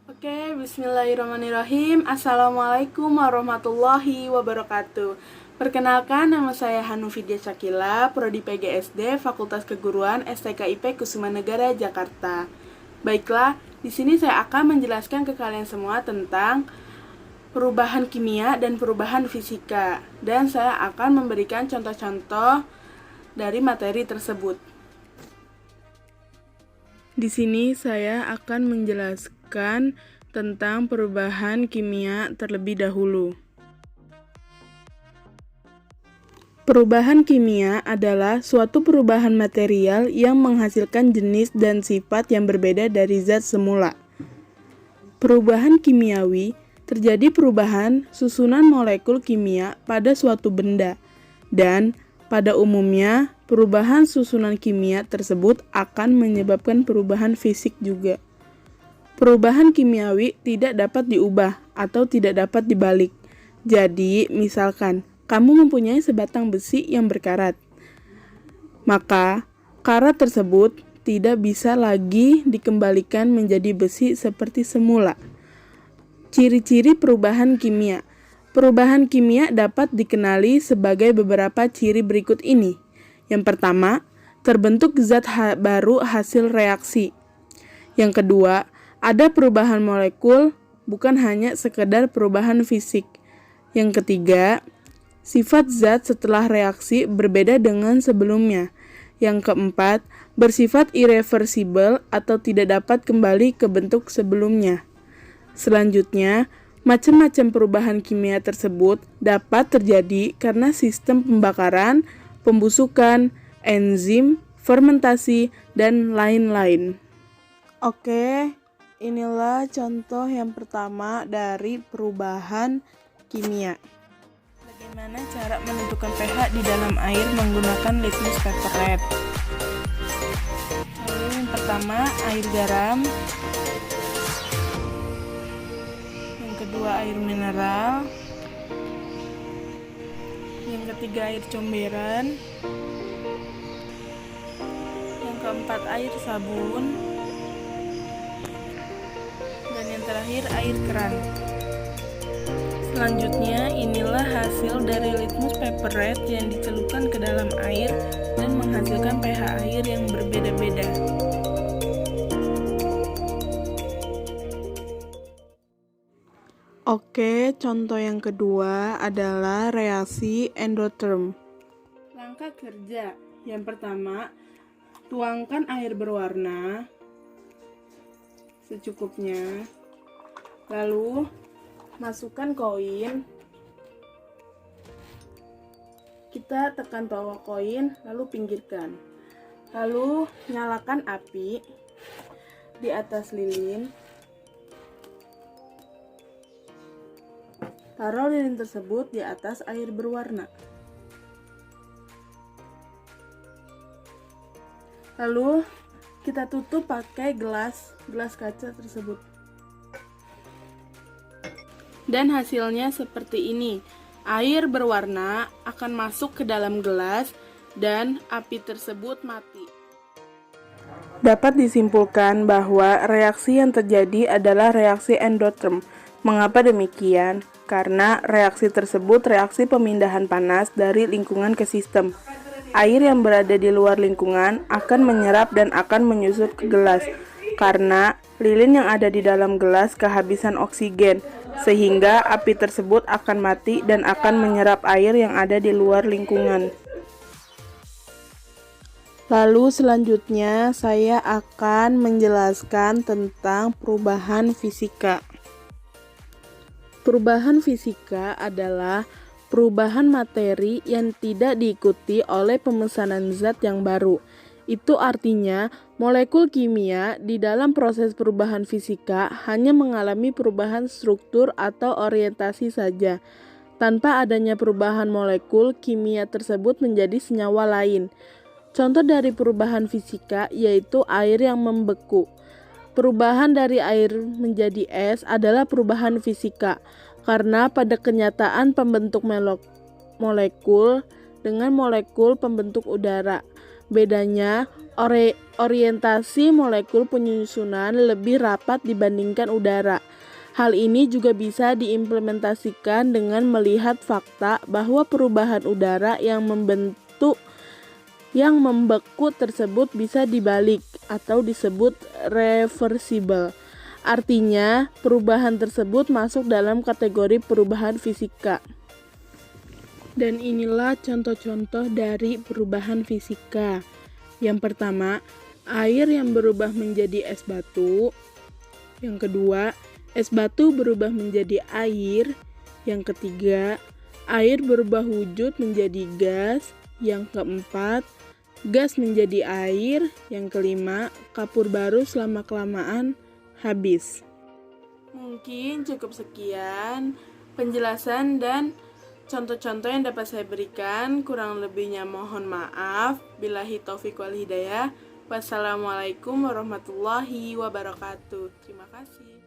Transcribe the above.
Oke, bismillahirrahmanirrahim. Assalamualaikum warahmatullahi wabarakatuh. Perkenalkan, nama saya Hanufidia Syakila, Prodi PGSD, Fakultas Keguruan STKIP Kusuma Negara, Jakarta. Baiklah, di sini saya akan menjelaskan ke kalian semua tentang perubahan kimia dan perubahan fisika. Dan saya akan memberikan contoh-contoh dari materi tersebut. Di sini saya akan menjelaskan tentang perubahan kimia terlebih dahulu. Perubahan kimia adalah suatu perubahan material yang menghasilkan jenis dan sifat yang berbeda dari zat semula. Perubahan kimiawi terjadi perubahan susunan molekul kimia pada suatu benda, dan pada umumnya perubahan susunan kimia tersebut akan menyebabkan perubahan fisik juga. Perubahan kimiawi tidak dapat diubah atau tidak dapat dibalik. Jadi, misalkan kamu mempunyai sebatang besi yang berkarat, maka karat tersebut tidak bisa lagi dikembalikan menjadi besi seperti semula. Ciri-ciri perubahan kimia. Perubahan kimia dapat dikenali sebagai beberapa ciri berikut ini. Yang pertama, terbentuk zat baru hasil reaksi. Yang kedua, ada perubahan molekul, bukan hanya sekedar perubahan fisik. Yang ketiga, sifat zat setelah reaksi berbeda dengan sebelumnya. Yang keempat, bersifat irreversibel atau tidak dapat kembali ke bentuk sebelumnya. Selanjutnya, macam-macam perubahan kimia tersebut dapat terjadi karena sistem pembakaran, pembusukan, enzim, fermentasi, dan lain-lain. Oke, inilah contoh yang pertama dari perubahan kimia. Bagaimana cara menentukan pH di dalam air menggunakan litmus paper red? Lalu yang pertama, air garam. Yang kedua, air mineral. Yang ketiga, air comberan. Yang keempat, air sabun. Dan yang terakhir, air keran. Selanjutnya, inilah hasil dari litmus paper red yang dicelupkan ke dalam air dan menghasilkan pH air yang berbeda-beda. Oke, contoh yang kedua adalah reaksi endotherm. Langkah kerja yang pertama, tuangkan air berwarna secukupnya, lalu masukkan koin, kita tekan bawah koin, lalu pinggirkan, lalu nyalakan api di atas lilin, taruh lilin tersebut di atas air berwarna, lalu kita tutup pakai gelas kaca tersebut. Dan hasilnya seperti ini. Air berwarna akan masuk ke dalam gelas dan api tersebut mati. Dapat disimpulkan bahwa reaksi yang terjadi adalah reaksi endotherm. Mengapa demikian? Karena reaksi tersebut reaksi pemindahan panas dari lingkungan ke sistem. Air yang berada di luar lingkungan akan menyerap dan akan menyusut ke gelas, karena lilin yang ada di dalam gelas kehabisan oksigen, sehingga api tersebut akan mati dan akan menyerap air yang ada di luar lingkungan. Lalu selanjutnya saya akan menjelaskan tentang perubahan fisika. Perubahan fisika adalah perubahan materi yang tidak diikuti oleh pemesanan zat yang baru. Itu artinya molekul kimia di dalam proses perubahan fisika hanya mengalami perubahan struktur atau orientasi saja. Tanpa adanya perubahan molekul, kimia tersebut menjadi senyawa lain. Contoh dari perubahan fisika yaitu air yang membeku. Perubahan dari air menjadi es adalah perubahan fisika, karena pada kenyataan pembentuk molekul dengan molekul pembentuk udara. Bedanya, orientasi molekul penyusunan lebih rapat dibandingkan udara. Hal ini juga bisa diimplementasikan dengan melihat fakta bahwa perubahan udara yang membeku tersebut bisa dibalik atau disebut reversible. Artinya, perubahan tersebut masuk dalam kategori perubahan fisika. Dan inilah contoh-contoh dari perubahan fisika. Yang pertama, air yang berubah menjadi es batu. Yang kedua, es batu berubah menjadi air. Yang ketiga, air berubah wujud menjadi gas. Yang keempat, gas menjadi air. Yang kelima, kapur baru selama-kelamaan habis. Mungkin cukup sekian penjelasan dan contoh-contoh yang dapat saya berikan. Kurang lebihnya mohon maaf. Billahi taufiq wal hidayah. Wassalamualaikum warahmatullahi wabarakatuh. Terima kasih.